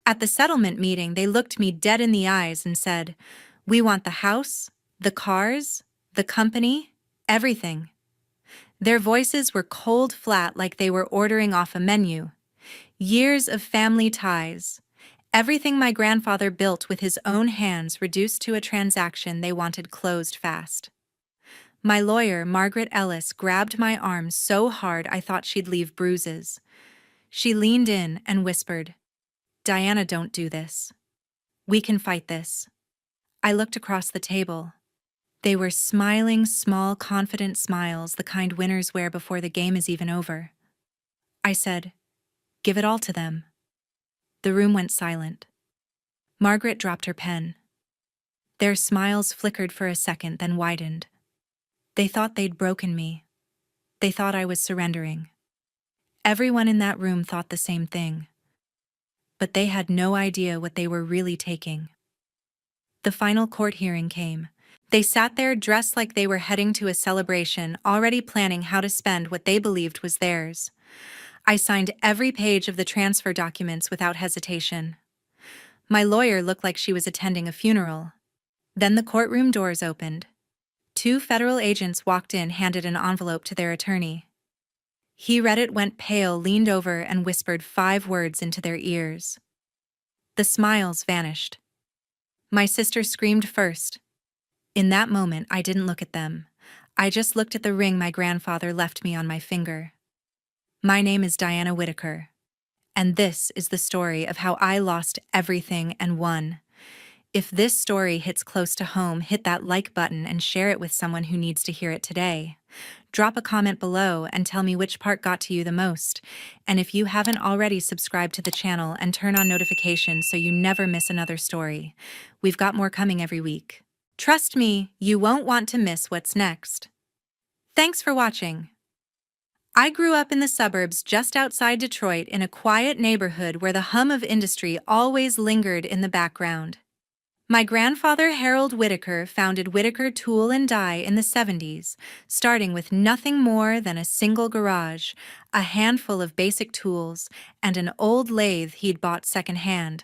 At the settlement meeting, they looked me dead in the eyes and said, "We want the house, the cars, the company, everything." Their voices were cold flat like they were ordering off a menu. Years of family ties. Everything my grandfather built with his own hands reduced to a transaction they wanted closed fast. My lawyer, Margaret Ellis, grabbed my arm so hard I thought she'd leave bruises. She leaned in and whispered, "Diana, don't do this. We can fight this." I looked across the table. They were smiling, small, confident smiles, the kind winners wear before the game is even over. I said, "Give it all to them." The room went silent. Margaret dropped her pen. Their smiles flickered for a second, then widened. They thought they'd broken me. They thought I was surrendering. Everyone in that room thought the same thing. But they had no idea what they were really taking. The final court hearing came. They sat there dressed like they were heading to a celebration, already planning how to spend what they believed was theirs. I signed every page of the transfer documents without hesitation. My lawyer looked like she was attending a funeral. Then the courtroom doors opened. 2 federal agents walked in, handed an envelope to their attorney. He read it, went pale, leaned over, and whispered 5 words into their ears. The smiles vanished. My sister screamed first. In that moment, I didn't look at them. I just looked at the ring my grandfather left me on my finger. My name is Diana Whitaker, and this is the story of how I lost everything and won. If this story hits close to home, hit that like button and share it with someone who needs to hear it today. Drop a comment below and tell me which part got to you the most. And if you haven't already, subscribe to the channel and turn on notifications so you never miss another story. We've got more coming every week. Trust me, you won't want to miss what's next. Thanks for watching. I grew up in the suburbs just outside Detroit, in a quiet neighborhood where the hum of industry always lingered in the background. My grandfather, Harold Whitaker, founded Whitaker Tool and Die in the 70s, starting with nothing more than a single garage, a handful of basic tools, and an old lathe he'd bought secondhand.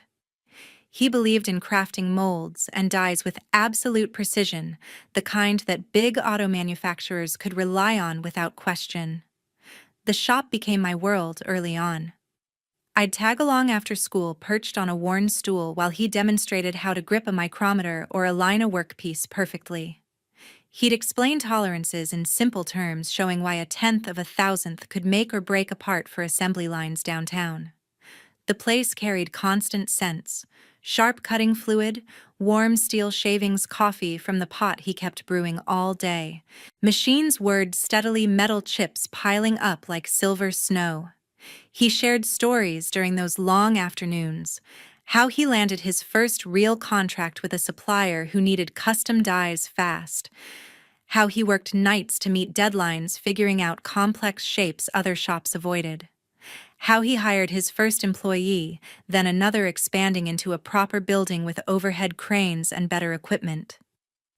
He believed in crafting molds and dies with absolute precision, the kind that big auto manufacturers could rely on without question. The shop became my world early on. I'd tag along after school, perched on a worn stool while he demonstrated how to grip a micrometer or align a workpiece perfectly. He'd explain tolerances in simple terms, showing why a 1/10 of a thousandth could make or break a part for assembly lines downtown. The place carried constant scents: sharp cutting fluid, warm steel shavings, coffee from the pot he kept brewing all day. Machines whirred steadily, metal chips piling up like silver snow. He shared stories during those long afternoons: how he landed his first real contract with a supplier who needed custom dies fast, how he worked nights to meet deadlines figuring out complex shapes other shops avoided, how he hired his first employee, then another, expanding into a proper building with overhead cranes and better equipment.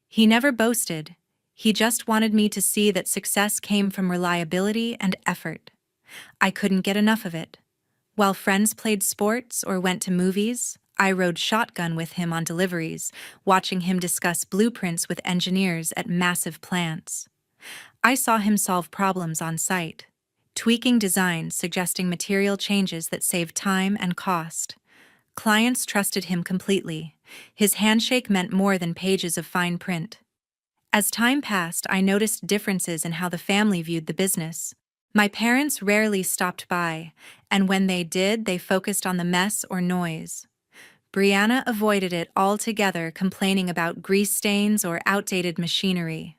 He never boasted. He just wanted me to see that success came from reliability and effort. I couldn't get enough of it. While friends played sports or went to movies, I rode shotgun with him on deliveries, watching him discuss blueprints with engineers at massive plants. I saw him solve problems on site, tweaking designs, suggesting material changes that saved time and cost. Clients trusted him completely. His handshake meant more than pages of fine print. As time passed, I noticed differences in how the family viewed the business. My parents rarely stopped by, and when they did, they focused on the mess or noise. Breanna avoided it altogether, complaining about grease stains or outdated machinery.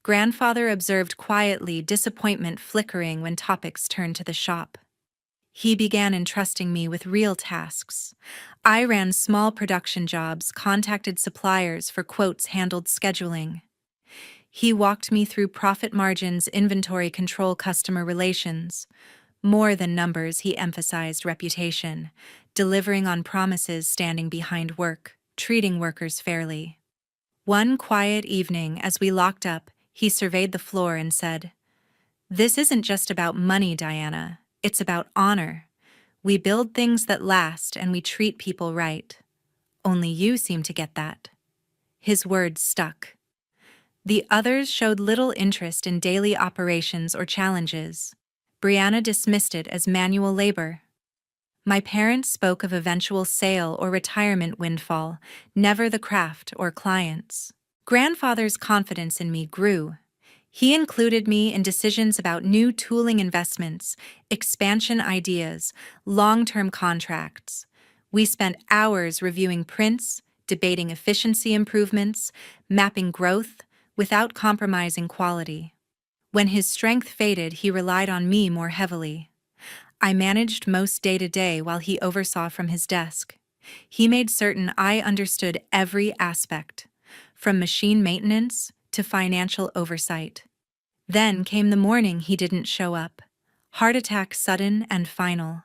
Grandfather observed quietly, disappointment flickering when topics turned to the shop. He began entrusting me with real tasks. I ran small production jobs, contacted suppliers for quotes, handled scheduling. He walked me through profit margins, inventory control, customer relations. More than numbers, he emphasized reputation, delivering on promises, standing behind work, treating workers fairly. One quiet evening, as we locked up, he surveyed the floor and said, "This isn't just about money, Diana. It's about honor. We build things that last and we treat people right. Only you seem to get that. His words stuck. The others showed little interest in daily operations or challenges. Breanna dismissed it as manual labor. My parents spoke of eventual sale or retirement windfall, never the craft or clients. Grandfather's confidence in me grew. He included me in decisions about new tooling investments, expansion ideas, long-term contracts. We spent hours reviewing prints, debating efficiency improvements, mapping growth, without compromising quality. When his strength faded, he relied on me more heavily. I managed most day-to-day while he oversaw from his desk. He made certain I understood every aspect, from machine maintenance to financial oversight. Then came the morning he didn't show up. Heart attack sudden and final.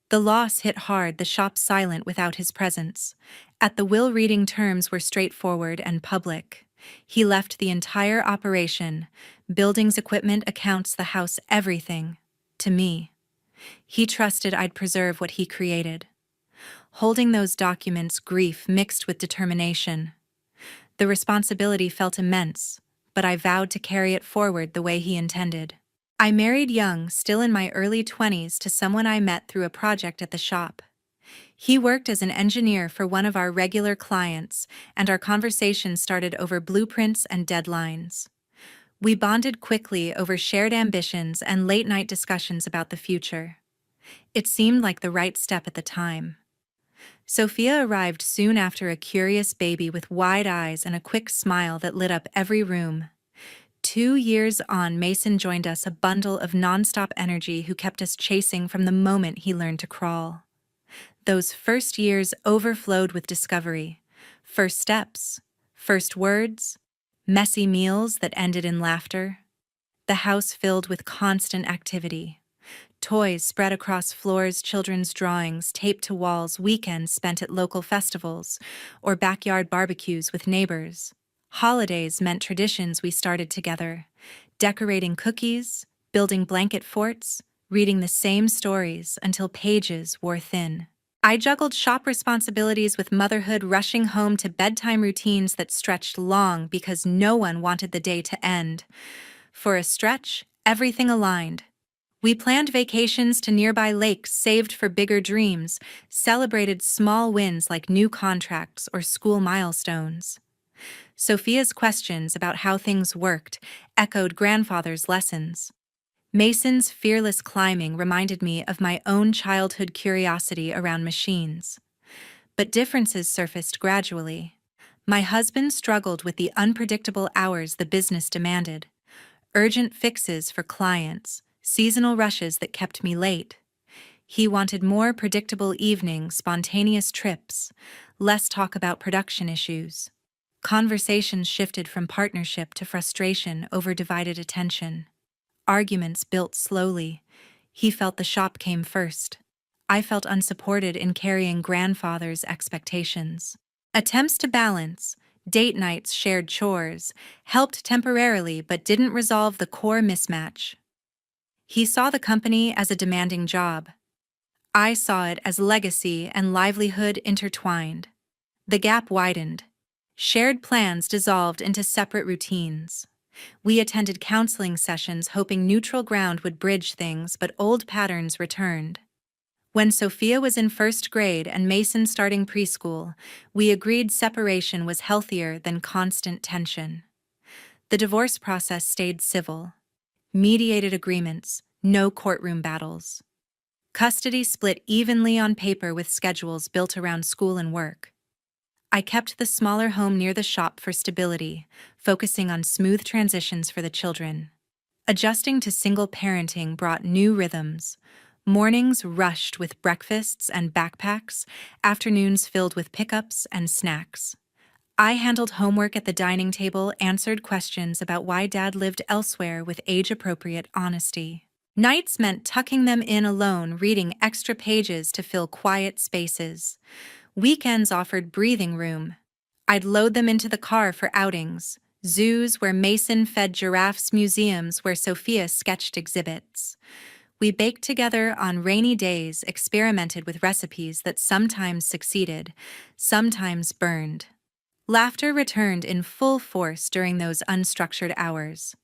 The loss hit hard, the shop silent without his presence. At the will, reading terms were straightforward and public. He left the entire operation, buildings, equipment, accounts, the house, everything, to me. He trusted I'd preserve what he created. Holding those documents, grief mixed with determination. The responsibility felt immense, but I vowed to carry it forward the way he intended. I married young, still in my early 20s, to someone I met through a project at the shop. He worked as an engineer for one of our regular clients, and our conversation started over blueprints and deadlines. We bonded quickly over shared ambitions and late-night discussions about the future. It seemed like the right step at the time. Sophia arrived soon after, a curious baby with wide eyes and a quick smile that lit up every room. 2 years on, Mason joined us, a bundle of nonstop energy who kept us chasing from the moment he learned to crawl. Those first years overflowed with discovery, first steps, first words, messy meals that ended in laughter. The house filled with constant activity. Toys spread across floors, children's drawings taped to walls, weekends spent at local festivals or backyard barbecues with neighbors. Holidays meant traditions we started together, decorating cookies, building blanket forts, reading the same stories until pages wore thin. I juggled shop responsibilities with motherhood, rushing home to bedtime routines that stretched long because no one wanted the day to end. For a stretch, everything aligned. We planned vacations to nearby lakes, saved for bigger dreams, celebrated small wins like new contracts or school milestones. Sophia's questions about how things worked echoed grandfather's lessons. Mason's fearless climbing reminded me of my own childhood curiosity around machines. But differences surfaced gradually. My husband struggled with the unpredictable hours the business demanded, urgent fixes for clients, seasonal rushes that kept me late. He wanted more predictable evenings, spontaneous trips, less talk about production issues. Conversations shifted from partnership to frustration over divided attention. Arguments built slowly. He felt the shop came first. I felt unsupported in carrying grandfather's expectations. Attempts to balance, date nights, shared chores, helped temporarily but didn't resolve the core mismatch. He saw the company as a demanding job. I saw it as legacy and livelihood intertwined. The gap widened. Shared plans dissolved into separate routines. We attended counseling sessions hoping neutral ground would bridge things, but old patterns returned. When Sophia was in first grade and Mason starting preschool, we agreed separation was healthier than constant tension. The divorce process stayed civil. Mediated agreements, no courtroom battles. Custody split evenly on paper with schedules built around school and work. I kept the smaller home near the shop for stability, focusing on smooth transitions for the children. Adjusting to single parenting brought new rhythms. Mornings rushed with breakfasts and backpacks, afternoons filled with pickups and snacks. I handled homework at the dining table, answered questions about why Dad lived elsewhere with age-appropriate honesty. Nights meant tucking them in alone, reading extra pages to fill quiet spaces. Weekends offered breathing room. I'd load them into the car for outings, zoos where Mason fed giraffes, museums where Sophia sketched exhibits. We baked together on rainy days, experimented with recipes that sometimes succeeded, sometimes burned. Laughter returned in full force during those unstructured hours.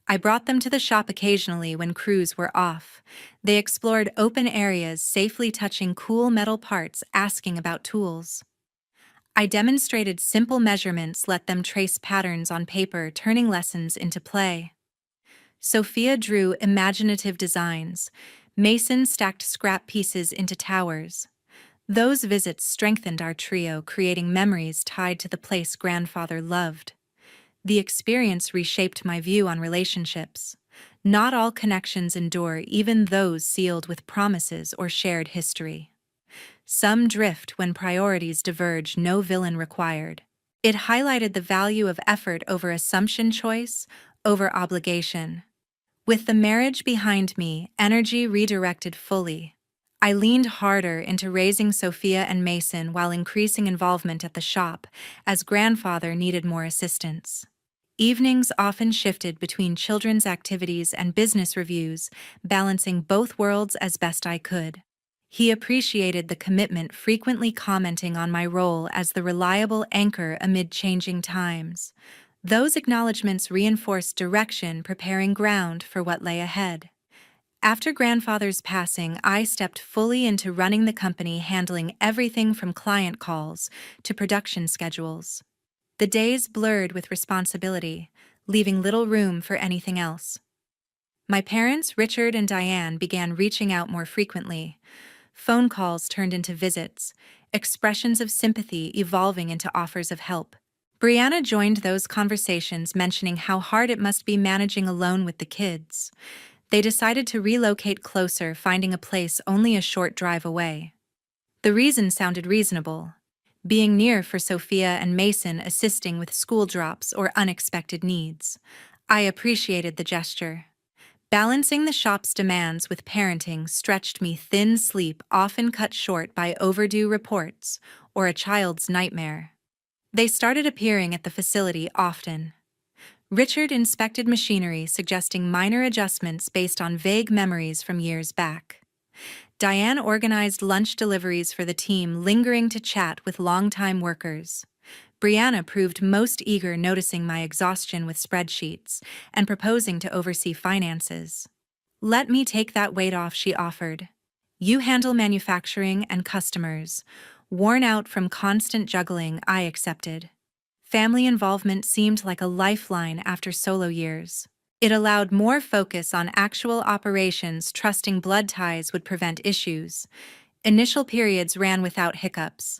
I brought them to the shop occasionally when crews were off. They explored open areas, safely touching cool metal parts, asking about tools. I demonstrated simple measurements, let them trace patterns on paper, turning lessons into play. Sophia drew imaginative designs. Mason stacked scrap pieces into towers. Those visits strengthened our trio, creating memories tied to the place grandfather loved. The experience reshaped my view on relationships. Not all connections endure, even those sealed with promises or shared history. Some drift when priorities diverge, no villain required. It highlighted the value of effort over assumption, choice over obligation. With the marriage behind me, energy redirected fully. I leaned harder into raising Sophia and Mason while increasing involvement at the shop, as grandfather needed more assistance. Evenings often shifted between children's activities and business reviews, balancing both worlds as best I could. He appreciated the commitment, frequently commenting on my role as the reliable anchor amid changing times. Those acknowledgments reinforced direction, preparing ground for what lay ahead. After grandfather's passing, I stepped fully into running the company, handling everything from client calls to production schedules. The days blurred with responsibility, leaving little room for anything else. My parents, Richard and Diane, began reaching out more frequently. Phone calls turned into visits, expressions of sympathy evolving into offers of help. Breanna joined those conversations, mentioning how hard it must be managing alone with the kids. They decided to relocate closer, finding a place only a short drive away. The reason sounded reasonable: being near for Sophia and Mason, assisting with school drops or unexpected needs. I appreciated the gesture. Balancing the shop's demands with parenting stretched me thin, sleep often cut short by overdue reports or a child's nightmare. They started appearing at the facility often. Richard inspected machinery, suggesting minor adjustments based on vague memories from years back. Diane organized lunch deliveries for the team, lingering to chat with longtime workers. Breanna proved most eager, noticing my exhaustion with spreadsheets and proposing to oversee finances. "Let me take that weight off," she offered. "You handle manufacturing and customers." Worn out from constant juggling, I accepted. Family involvement seemed like a lifeline after solo years. It allowed more focus on actual operations, trusting blood ties would prevent issues. Initial periods ran without hiccups.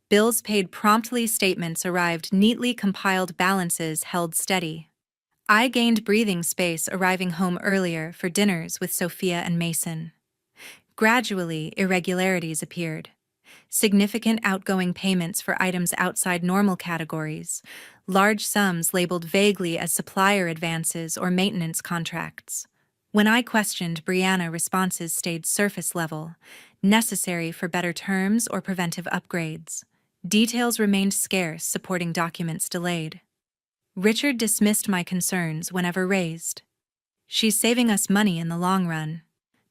Bills paid promptly, statements arrived neatly, compiled balances held steady. I gained breathing space, arriving home earlier for dinners with Sophia and Mason. Gradually, irregularities appeared. Significant outgoing payments for items outside normal categories, large sums labeled vaguely as supplier advances or maintenance contracts. When I questioned Breanna, responses stayed surface level, necessary for better terms or preventive upgrades. Details remained scarce, supporting documents delayed. Richard dismissed my concerns whenever raised. "She's saving us money in the long run."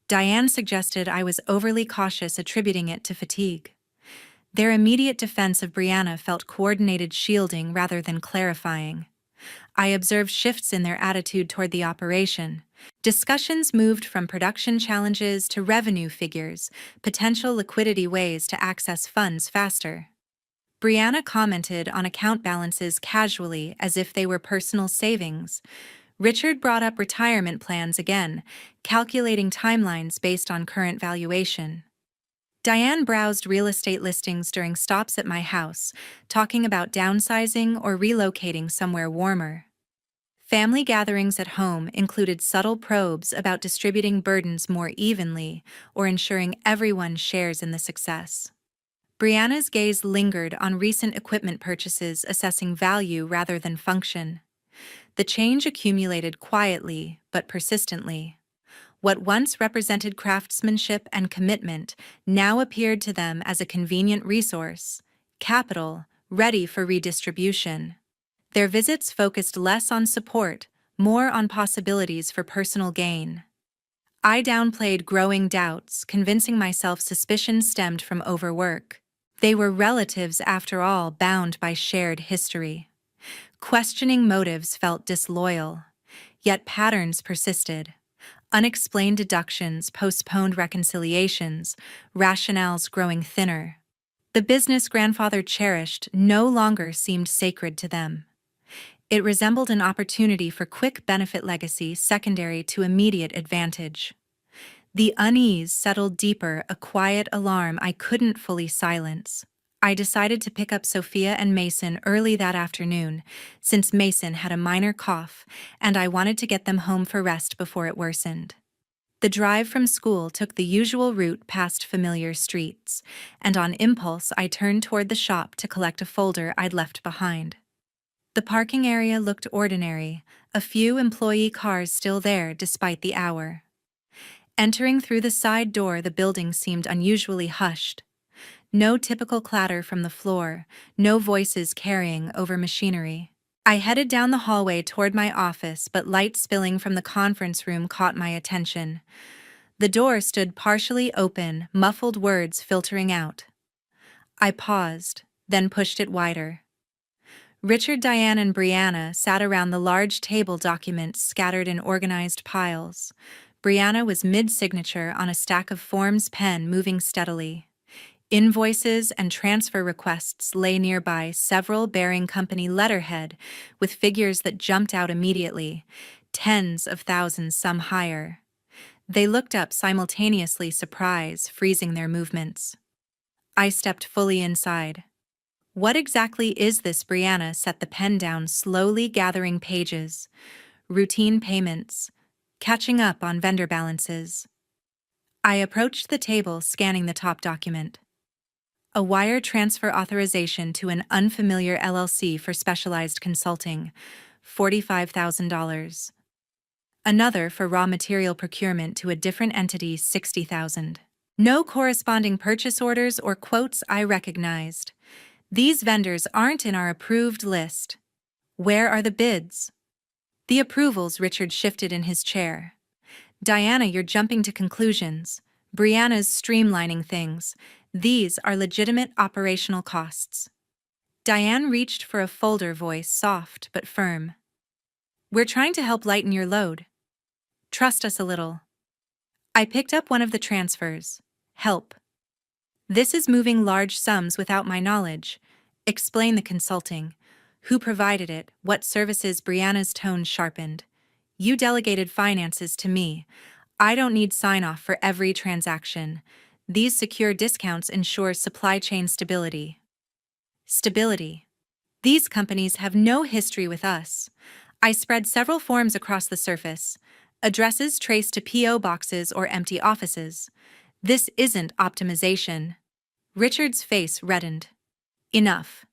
Diane suggested I was overly cautious, attributing it to fatigue. Their immediate defense of Breanna felt coordinated, shielding rather than clarifying. I observed shifts in their attitude toward the operation. Discussions moved from production challenges to revenue figures, potential liquidity ways to access funds faster. Breanna commented on account balances casually, as if they were personal savings. Richard brought up retirement plans again, calculating timelines based on current valuation. Diane browsed real estate listings during stops at my house, talking about downsizing or relocating somewhere warmer. Family gatherings at home included subtle probes about distributing burdens more evenly or ensuring everyone shares in the success. Breanna's gaze lingered on recent equipment purchases, assessing value rather than function. The change accumulated quietly but persistently. What once represented craftsmanship and commitment now appeared to them as a convenient resource, capital, ready for redistribution. Their visits focused less on support, more on possibilities for personal gain. I downplayed growing doubts, convincing myself suspicion stemmed from overwork. They were relatives, after all, bound by shared history. Questioning motives felt disloyal, yet patterns persisted. Unexplained deductions, postponed reconciliations, rationales growing thinner. The business grandfather cherished no longer seemed sacred to them. It resembled an opportunity for quick benefit legacy secondary to immediate advantage. The unease settled deeper, a quiet alarm I couldn't fully silence. I decided to pick up Sophia and Mason early that afternoon, since Mason had a minor cough, and I wanted to get them home for rest before it worsened. The drive from school took the usual route past familiar streets, and on impulse I turned toward the shop to collect a folder I'd left behind. The parking area looked ordinary, a few employee cars still there despite the hour. Entering through the side door, the building seemed unusually hushed. No typical clatter from the floor, no voices carrying over machinery. I headed down the hallway toward my office, but light spilling from the conference room caught my attention. The door stood partially open, muffled words filtering out. I paused, then pushed it wider. Richard, Diane, and Breanna sat around the large table, documents scattered in organized piles. Breanna was mid-signature on a stack of forms, pen moving steadily. Invoices and transfer requests lay nearby, several bearing company letterhead with figures that jumped out immediately, tens of thousands, some higher. They looked up simultaneously, surprise freezing their movements. I stepped fully inside. What exactly is this? Breanna set the pen down, slowly gathering pages. Routine payments. Catching up on vendor balances. I approached the table, scanning the top document. A wire transfer authorization to an unfamiliar LLC for specialized consulting, $45,000. Another for raw material procurement to a different entity, $60,000. No corresponding purchase orders or quotes I recognized. These vendors aren't in our approved list. Where are the bids? The approvals. Richard shifted in his chair. Diana, you're jumping to conclusions. Breanna's streamlining things. These are legitimate operational costs. Diane reached for a folder, voice soft but firm. We're trying to help lighten your load. Trust us a little. I picked up one of the transfers. Help. This is moving large sums without my knowledge. Explain the consulting. Who provided it? What services? Breanna's tone sharpened. You delegated finances to me. I don't need sign-off for every transaction. These secure discounts ensure supply chain stability. Stability. These companies have no history with us. I spread several forms across the surface. Addresses traced to P.O. boxes or empty offices. This isn't optimization. Richard's face reddened. Enough.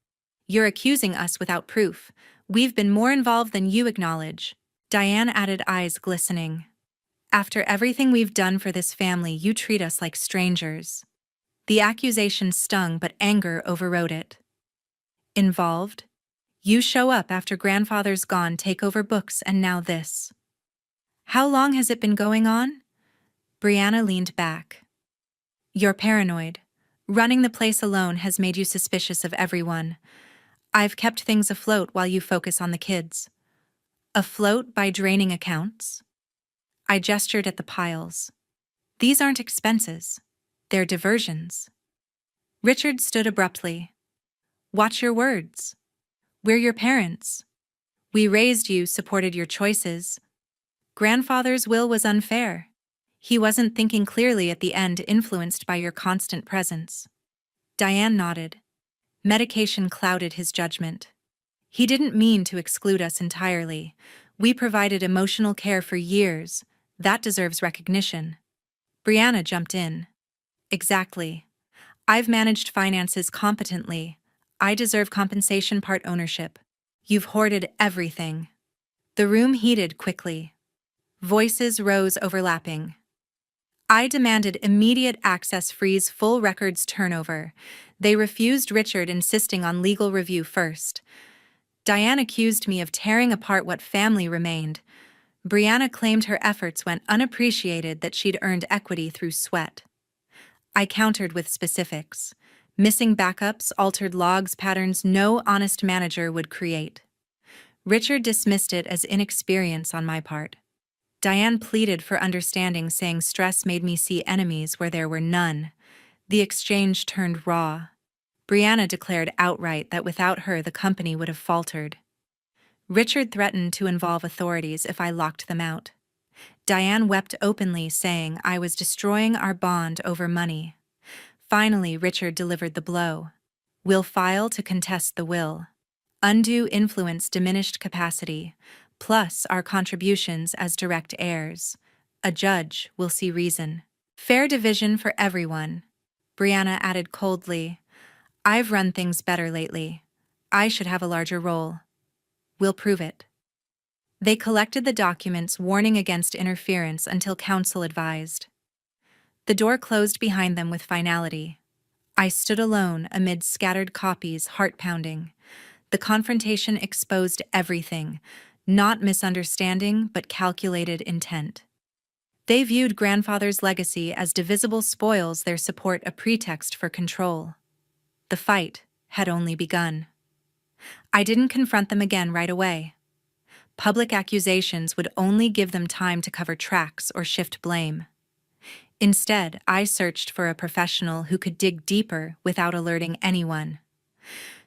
You're accusing us without proof. We've been more involved than you acknowledge. Diane added, eyes glistening. After everything we've done for this family, you treat us like strangers. The accusation stung, but anger overrode it. Involved? You show up after grandfather's gone, take over books, and now this. How long has it been going on? Breanna leaned back. You're paranoid. Running the place alone has made you suspicious of everyone. I've kept things afloat while you focus on the kids. Afloat by draining accounts? I gestured at the piles. These aren't expenses. They're diversions. Richard stood abruptly. Watch your words. We're your parents. We raised you, supported your choices. Grandfather's will was unfair. He wasn't thinking clearly at the end, influenced by your constant presence. Diane nodded. Medication clouded his judgment. He didn't mean to exclude us entirely. We provided emotional care for years. That deserves recognition. Breanna jumped in. Exactly. I've managed finances competently. I deserve compensation, part ownership. You've hoarded everything. The room heated quickly. Voices rose, overlapping. I demanded immediate access, freeze, full records turnover. They refused, Richard insisting on legal review first. Diane accused me of tearing apart what family remained. Breanna claimed her efforts went unappreciated, that she'd earned equity through sweat. I countered with specifics: missing backups, altered logs, patterns no honest manager would create. Richard dismissed it as inexperience on my part. Diane pleaded for understanding, saying stress made me see enemies where there were none. The exchange turned raw. Breanna declared outright that without her the company would have faltered. Richard threatened to involve authorities if I locked them out. Diane wept openly, saying I was destroying our bond over money. Finally, Richard delivered the blow. We'll file to contest the will. Undue influence, diminished capacity, plus our contributions as direct heirs. A judge will see reason. Fair division for everyone. Breanna added coldly, I've run things better lately. I should have a larger role. We'll prove it. They collected the documents, warning against interference until counsel advised. The door closed behind them with finality. I stood alone amid scattered copies, heart pounding. The confrontation exposed everything, not misunderstanding, but calculated intent. They viewed grandfather's legacy as divisible spoils, their support a pretext for control. The fight had only begun. I didn't confront them again right away. Public accusations would only give them time to cover tracks or shift blame. Instead, I searched for a professional who could dig deeper without alerting anyone.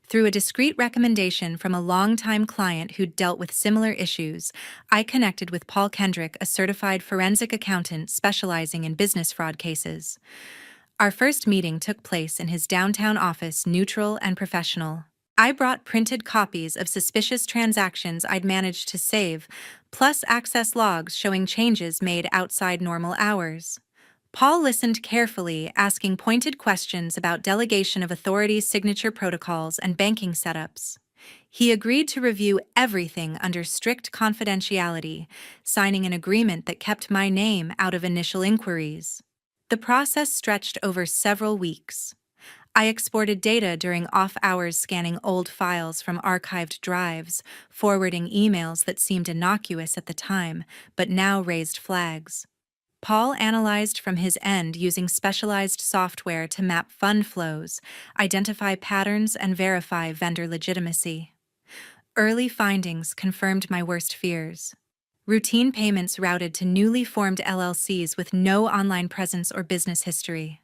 Through a discreet recommendation from a longtime client who'd dealt with similar issues, I connected with Paul Kendrick, a certified forensic accountant specializing in business fraud cases. Our first meeting took place in his downtown office, neutral and professional. I brought printed copies of suspicious transactions I'd managed to save, plus access logs showing changes made outside normal hours. Paul listened carefully, asking pointed questions about delegation of authority, signature protocols, and banking setups. He agreed to review everything under strict confidentiality, signing an agreement that kept my name out of initial inquiries. The process stretched over several weeks. I exported data during off hours, scanning old files from archived drives, forwarding emails that seemed innocuous at the time, but now raised flags. Paul analyzed from his end using specialized software to map fund flows, identify patterns, and verify vendor legitimacy. Early findings confirmed my worst fears. Routine payments routed to newly formed LLCs with no online presence or business history.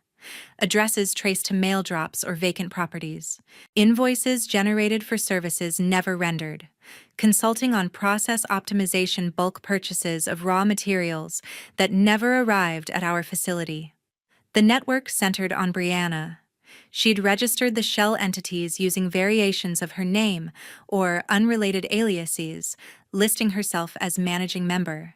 Addresses traced to mail drops or vacant properties. Invoices generated for services never rendered. Consulting on process optimization, bulk purchases of raw materials that never arrived at our facility. The network centered on Breanna. She'd registered the shell entities using variations of her name or unrelated aliases, listing herself as managing member.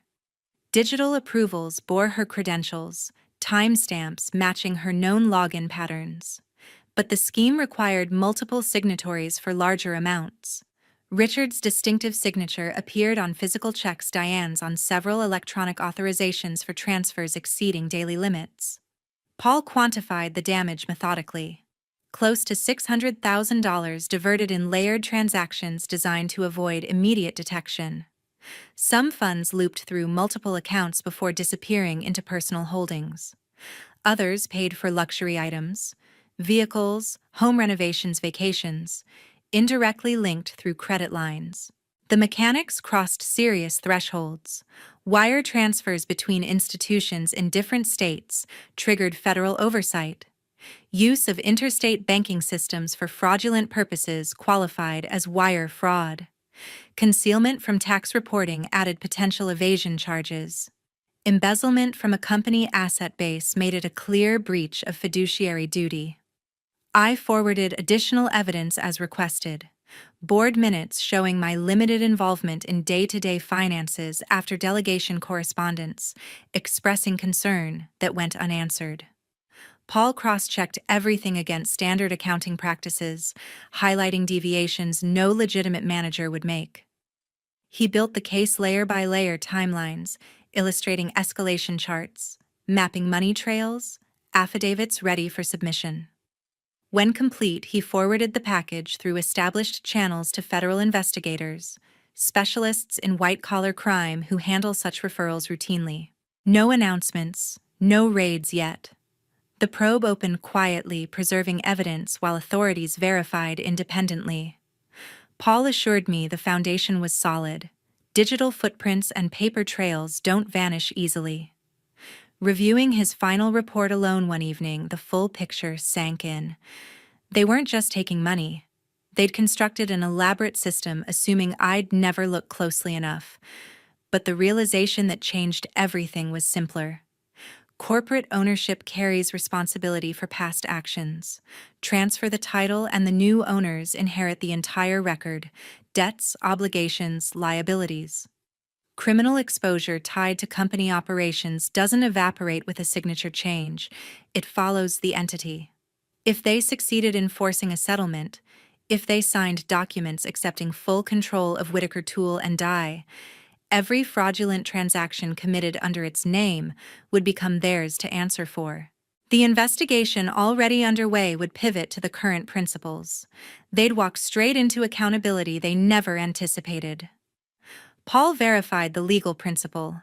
Digital approvals bore her credentials, timestamps matching her known login patterns. But the scheme required multiple signatories for larger amounts. Richard's distinctive signature appeared on physical checks, Diane's on several electronic authorizations for transfers exceeding daily limits. Paul quantified the damage methodically. Close to $600,000 diverted in layered transactions designed to avoid immediate detection. Some funds looped through multiple accounts before disappearing into personal holdings. Others paid for luxury items, vehicles, home renovations, vacations, indirectly linked through credit lines. The mechanics crossed serious thresholds. Wire transfers between institutions in different states triggered federal oversight. Use of interstate banking systems for fraudulent purposes qualified as wire fraud. Concealment from tax reporting added potential evasion charges. Embezzlement from a company asset base made it a clear breach of fiduciary duty. I forwarded additional evidence as requested. Board minutes showing my limited involvement in day-to-day finances after delegation correspondence, expressing concern that went unanswered. Paul cross-checked everything against standard accounting practices, highlighting deviations no legitimate manager would make. He built the case layer-by-layer timelines, illustrating escalation charts, mapping money trails, affidavits ready for submission. When complete, he forwarded the package through established channels to federal investigators, specialists in white-collar crime who handle such referrals routinely. No announcements, no raids yet. The probe opened quietly, preserving evidence while authorities verified independently. Paul assured me the foundation was solid. Digital footprints and paper trails don't vanish easily. Reviewing his final report alone one evening, the full picture sank in. They weren't just taking money. They'd constructed an elaborate system, assuming I'd never look closely enough. But the realization that changed everything was simpler. Corporate ownership carries responsibility for past actions. Transfer the title and the new owners inherit the entire record: debts, obligations, liabilities. Criminal exposure tied to company operations doesn't evaporate with a signature change. It follows the entity. If they succeeded in forcing a settlement, if they signed documents accepting full control of Whitaker Tool and Die, every fraudulent transaction committed under its name would become theirs to answer for. The investigation already underway would pivot to the current principles. They'd walk straight into accountability they never anticipated. Paul verified the legal principle.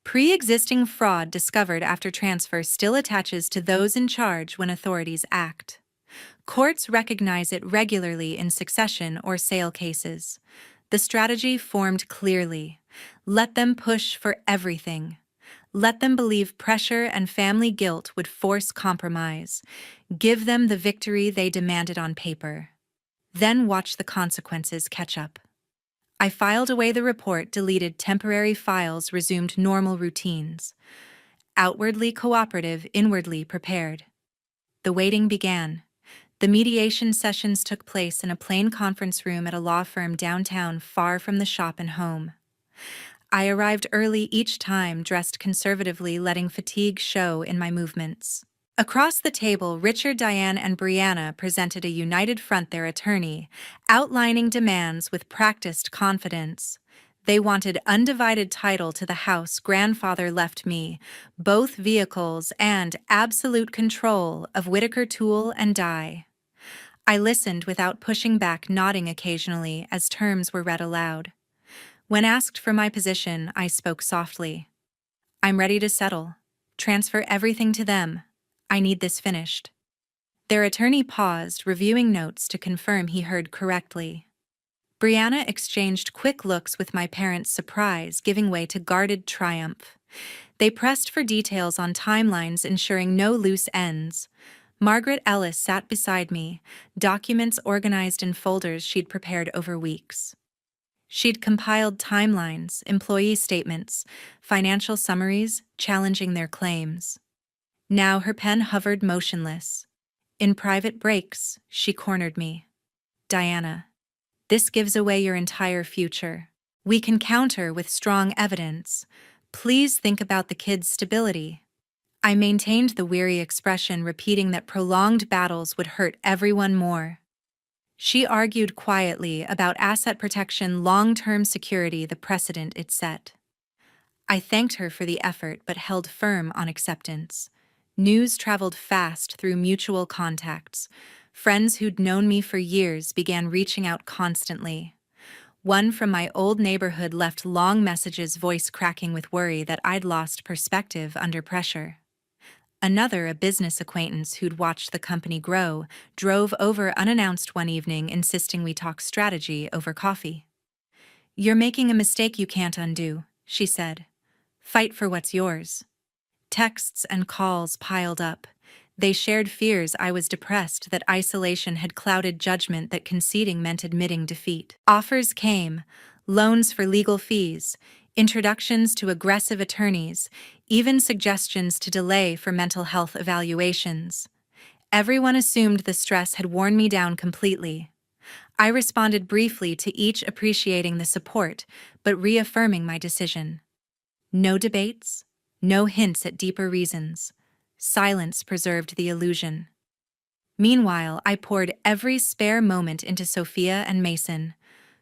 Pre-existing fraud discovered after transfer still attaches to those in charge when authorities act. Courts recognize it regularly in succession or sale cases. The strategy formed clearly. Let them push for everything. Let them believe pressure and family guilt would force compromise. Give them the victory they demanded on paper. Then watch the consequences catch up. I filed away the report, deleted temporary files, resumed normal routines. Outwardly cooperative, inwardly prepared. The waiting began. The mediation sessions took place in a plain conference room at a law firm downtown, far from the shop and home. I arrived early each time, dressed conservatively, letting fatigue show in my movements. Across the table, Richard, Diane, and Breanna presented a united front, their attorney, outlining demands with practiced confidence. They wanted undivided title to the house grandfather left me, both vehicles, and absolute control of Whitaker Tool and Die. I listened without pushing back, nodding occasionally as terms were read aloud. When asked for my position, I spoke softly. I'm ready to settle. Transfer everything to them. I need this finished. Their attorney paused, reviewing notes to confirm he heard correctly. Breanna exchanged quick looks with my parents' surprise, giving way to guarded triumph. They pressed for details on timelines, ensuring no loose ends. Margaret Ellis sat beside me, documents organized in folders she'd prepared over weeks. She'd compiled timelines, employee statements, financial summaries, challenging their claims. Now her pen hovered motionless. In private breaks, she cornered me. Diana, this gives away your entire future. We can counter with strong evidence. Please think about the kids' stability. I maintained the weary expression, repeating that prolonged battles would hurt everyone more. She argued quietly about asset protection, long-term security, the precedent it set. I thanked her for the effort but held firm on acceptance. News traveled fast through mutual contacts. Friends who'd known me for years began reaching out constantly. One from my old neighborhood left long messages, voice cracking with worry that I'd lost perspective under pressure. Another, a business acquaintance who'd watched the company grow, drove over unannounced one evening, insisting we talk strategy over coffee. You're making a mistake you can't undo, she said. Fight for what's yours. Texts and calls piled up. They shared fears I was depressed, that isolation had clouded judgment, that conceding meant admitting defeat. Offers came, loans for legal fees, introductions to aggressive attorneys, even suggestions to delay for mental health evaluations. Everyone assumed the stress had worn me down completely. I responded briefly to each, appreciating the support, but reaffirming my decision. No debates. No hints at deeper reasons. Silence preserved the illusion. Meanwhile, I poured every spare moment into Sophia and Mason.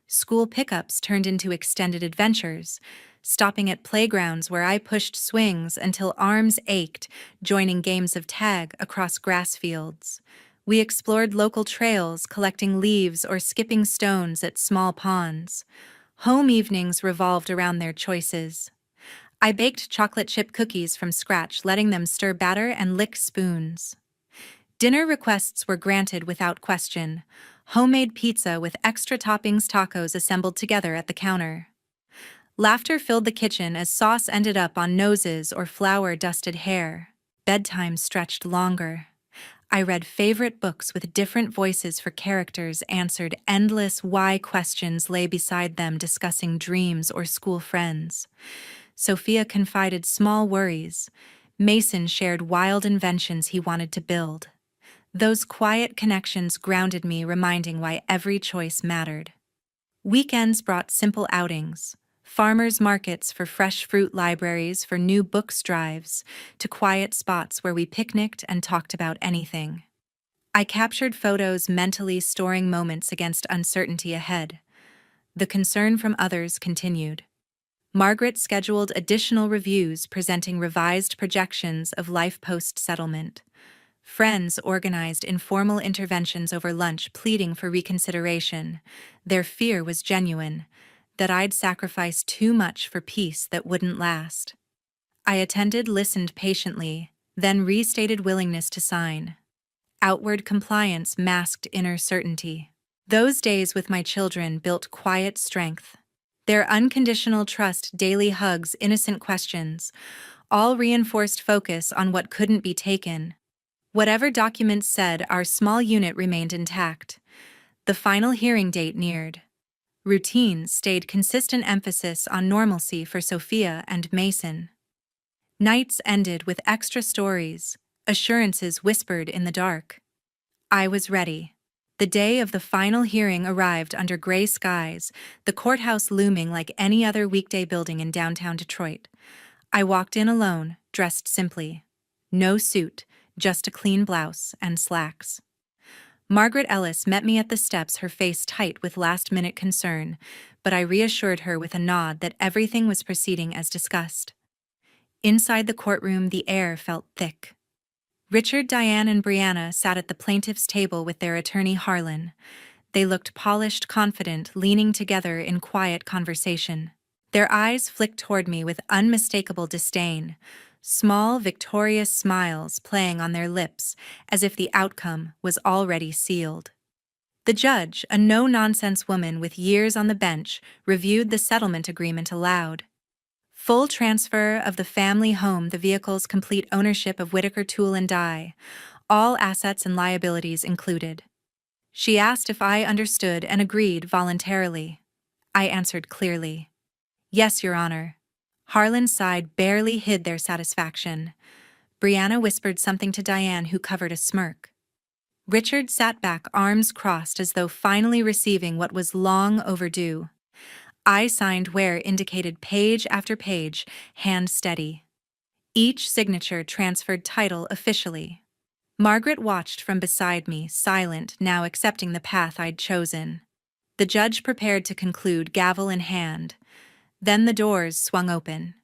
School pickups turned into extended adventures, stopping at playgrounds where I pushed swings until arms ached, joining games of tag across grass fields. We explored local trails, collecting leaves or skipping stones at small ponds. Home evenings revolved around their choices. I baked chocolate chip cookies from scratch, letting them stir batter and lick spoons. Dinner requests were granted without question. Homemade pizza with extra toppings, tacos assembled together at the counter. Laughter filled the kitchen as sauce ended up on noses or flour-dusted hair. Bedtime stretched longer. I read favorite books with different voices for characters, answered endless why questions lay beside them, discussing dreams or school friends. Sophia confided small worries. Mason shared wild inventions he wanted to build. Those quiet connections grounded me, reminding why every choice mattered. Weekends brought simple outings. Farmers' markets for fresh fruit, libraries for new books, drives to quiet spots where we picnicked and talked about anything. I captured photos, mentally storing moments against uncertainty ahead. The concern from others continued. Margaret scheduled additional reviews, presenting revised projections of life post-settlement. Friends organized informal interventions over lunch, pleading for reconsideration. Their fear was genuine, that I'd sacrifice too much for peace that wouldn't last. I attended, listened patiently, then restated willingness to sign. Outward compliance masked inner certainty. Those days with my children built quiet strength. Their unconditional trust, daily hugs, innocent questions, all reinforced focus on what couldn't be taken. Whatever documents said, our small unit remained intact. The final hearing date neared. Routines stayed, consistent emphasis on normalcy for Sophia and Mason. Nights ended with extra stories, assurances whispered in the dark. I was ready. The day of the final hearing arrived under gray skies, the courthouse looming like any other weekday building in downtown Detroit. I walked in alone, dressed simply. No suit, just a clean blouse and slacks. Margaret Ellis met me at the steps, her face tight with last-minute concern, but I reassured her with a nod that everything was proceeding as discussed. Inside the courtroom, the air felt thick. Richard, Diane, and Breanna sat at the plaintiff's table with their attorney Harlan. They looked polished, confident, leaning together in quiet conversation. Their eyes flicked toward me with unmistakable disdain, small, victorious smiles playing on their lips as if the outcome was already sealed. The judge, a no-nonsense woman with years on the bench, reviewed the settlement agreement aloud. Full transfer of the family home, the vehicle's complete ownership of Whitaker Tool and Die, all assets and liabilities included. She asked if I understood and agreed voluntarily. I answered clearly. Yes, Your Honor. Harlan's side barely hid their satisfaction. Breanna whispered something to Diane, who covered a smirk. Richard sat back, arms crossed, as though finally receiving what was long overdue. I signed where indicated, page after page, hand steady. Each signature transferred title officially. Margaret watched from beside me, silent, now accepting the path I'd chosen. The judge prepared to conclude, gavel in hand. Then the doors swung open.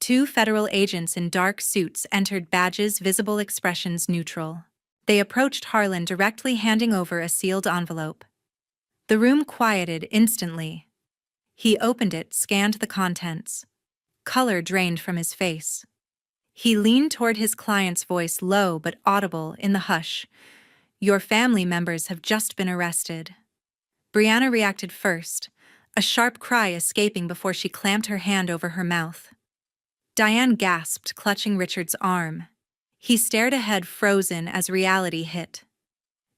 2 federal agents in dark suits entered, badges, visible, expressions neutral. They approached Harlan, directly handing over a sealed envelope. The room quieted instantly. He opened it, scanned the contents. Color drained from his face. He leaned toward his client's, voice low but audible in the hush. Your family members have just been arrested. Breanna reacted first, a sharp cry escaping before she clamped her hand over her mouth. Diane gasped, clutching Richard's arm. He stared ahead, frozen, as reality hit.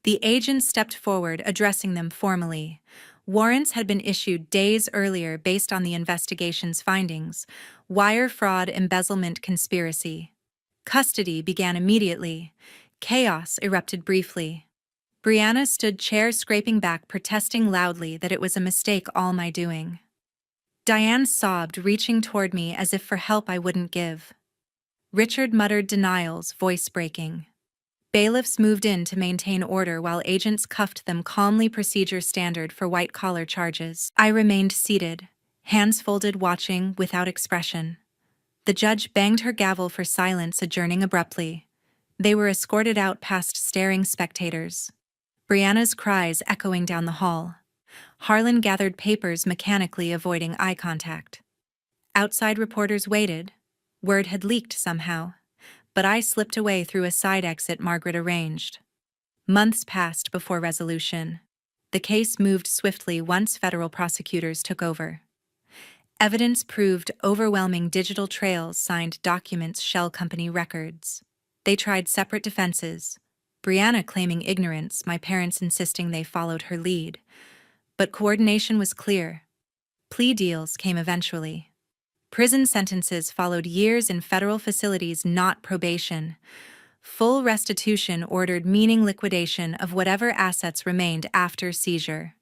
The agent stepped forward, addressing them formally. Warrants had been issued days earlier based on the investigation's findings: wire fraud, embezzlement, conspiracy. Custody began immediately. Chaos erupted briefly. Breanna stood, chair scraping back, protesting loudly that it was a mistake, all my doing. Diane sobbed, reaching toward me as if for help I wouldn't give. Richard muttered denials, voice breaking. Bailiffs moved in to maintain order while agents cuffed them calmly, procedure standard for white-collar charges. I remained seated, hands folded, watching without expression. The judge banged her gavel for silence, adjourning abruptly. They were escorted out past staring spectators. Breanna's cries echoing down the hall. Harlan gathered papers mechanically, avoiding eye contact. Outside reporters waited. Word had leaked somehow, but I slipped away through a side exit Margaret arranged. Months passed before resolution. The case moved swiftly once federal prosecutors took over. Evidence proved overwhelming. Digital trails signed documents, shell company records. They tried separate defenses, Breanna claiming ignorance, my parents insisting they followed her lead. But coordination was clear. Plea deals came eventually. Prison sentences followed, years in federal facilities, not probation. Full restitution ordered, meaning liquidation of whatever assets remained after seizure.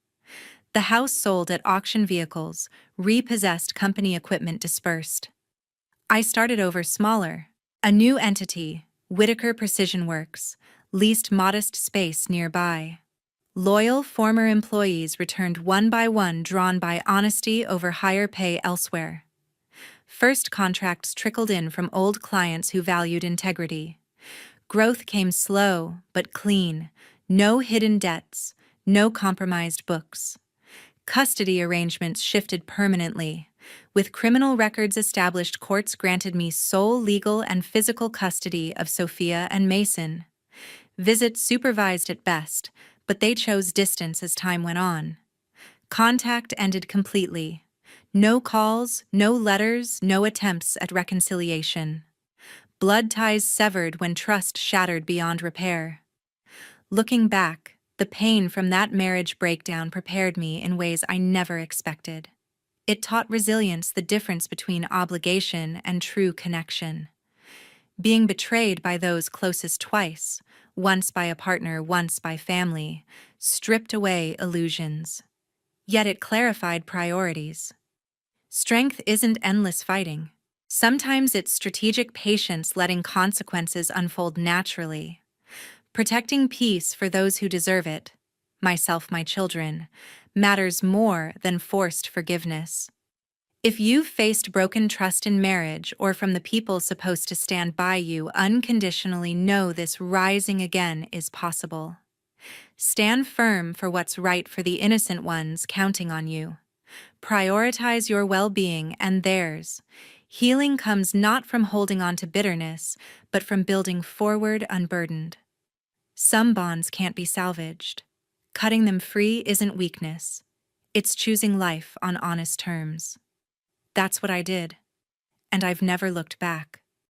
The house sold at auction, vehicles, repossessed, company equipment dispersed. I started over, smaller. A new entity, Whitaker Precision Works, leased modest space nearby. Loyal former employees returned one by one, drawn by honesty over higher pay elsewhere. First contracts trickled in from old clients who valued integrity. Growth came slow but clean, no hidden debts, no compromised books. Custody arrangements shifted permanently. With criminal records established, courts granted me sole legal and physical custody of Sophia and Mason. Visits supervised at best, but they chose distance as time went on. Contact ended completely. No calls, no letters, no attempts at reconciliation. Blood ties severed when trust shattered beyond repair. Looking back, the pain from that marriage breakdown prepared me in ways I never expected. It taught resilience, the difference between obligation and true connection. Being betrayed by those closest twice, once by a partner, once by family, stripped away illusions. Yet it clarified priorities. Strength isn't endless fighting. Sometimes it's strategic patience, letting consequences unfold naturally. Protecting peace for those who deserve it, myself, my children, matters more than forced forgiveness. If you've faced broken trust in marriage or from the people supposed to stand by you unconditionally, know this: rising again is possible. Stand firm for what's right for the innocent ones counting on you. Prioritize your well-being and theirs. Healing comes not from holding on to bitterness, but from building forward unburdened. Some bonds can't be salvaged. Cutting them free isn't weakness. It's choosing life on honest terms. That's what I did, and I've never looked back.